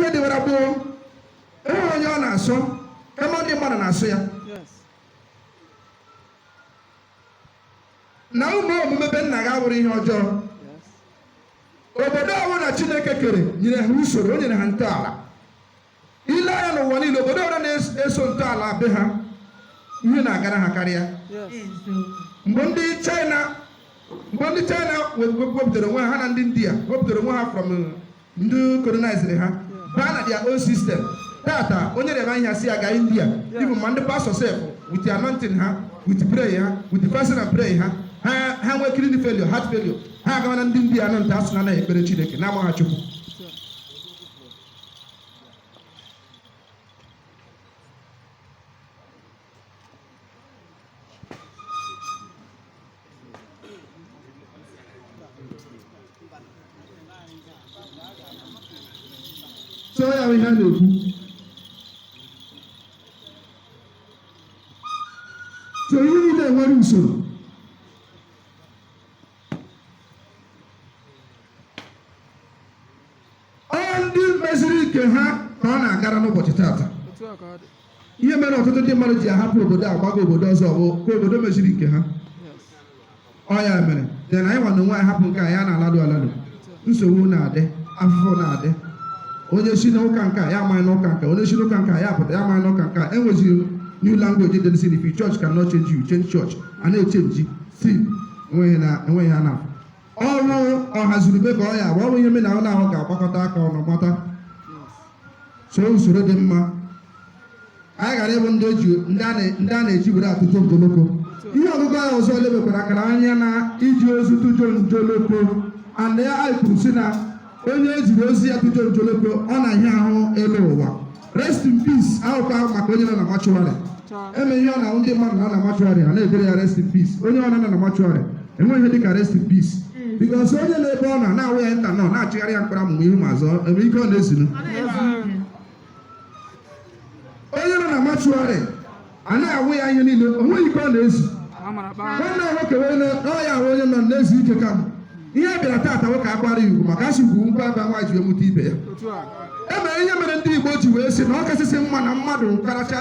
ihe dịwara gboo enwe onye ọ na-asụ kama ndị mmadụ na-asụ ya na ụmụ omume be nna ga bụrụ ihe ọjọọ. Obodo ọbụla Chineke kere nyere ha usoro, o nyere ha ntọala. Ile anya n'ụwa niile obodo ọbụla na-eso ntọala be ha ihe na-agara ha karịa. Mgbe ndị China wepụtara onwe ha na ndị India wepụtara onwe ha from ndị colonized ha baa na their own system. Tata onye na-eme ihe si aga India even ma ndị pastor sef with the anointing ha, with prayer ha, with the fasting and prayer ha nwee kidney failure, heart failure, ha agawa na ndị India anọ nta asị na anaghị ekpere Chineke na ama ha Chukwu. So ya ihe a na-ekwu. So ihe niile nwere usoro. Ndị meziri ike ha ka ọ na-agara n'ụbọchị tata. Ihe mere ọtụtụ ndị mmadụ ji ahapụ obodo a gbaga obodo ọzọ bụ ka obodo meziri ike ha. Ọ ya mere de na anyị nwa na onwe anyị hapụ nke anyị na-alado nsogbu na-adị, afụfụ na-adị. Onye si n'ụka nke ya amaghị n'ụka nke, onye si n'ụka nke ya apụta ya amaghị n'ụka nke. Enweziri new language dị n'isi, if church cannot change you, change church. A na-echenji si enweghị ha na ọrụ ọhazirube ka ọ ya bụ ọrụ ihe mena ọ na-ahụ ga-agbakọta aka ọnụ gbata so usoro dị mma. Anyị gara ịbụ ndị a na-eji were atụtụ njoloko. Ihe ọgụgụ ahụ ọzọ lebekwara akara anya na iji ozu tụjọ njoloko, and ya anyị kwuru si na onye ejiri ozi ya tụjọ njoloko ọ na-ahịa ahụ elu ụwa. Rest in peace ahụkwa ahụ maka onye nọ na machụarị. Eme ihe ọ na ndị mmadụ nọ na machụarị a na-edere ya rest in peace. Onye ọ nọ na machụarị enweghị ihe dịka rest in peace. Because onye na-ebe ọ nọ na-awụ ya nta nọ na-achịgharị ya mkpara amụma ihu ma azọ ebe ike ọ na-esinu. Onye nọ na machụarị a na-awụ ya ihe niile onweghị ike ọ na-ezu. Nwanne nwoke ọ ya ahụ onye nọ na-ezu ike ka m ihe bịara tata nwoke akwara ya ugwu maka asị ugwu ngwa aba nwa ji emute ibe ya. E mere ihe mere ndị Igbo ji wee sị na ọ kasịsị mma na mmadụ nkaracha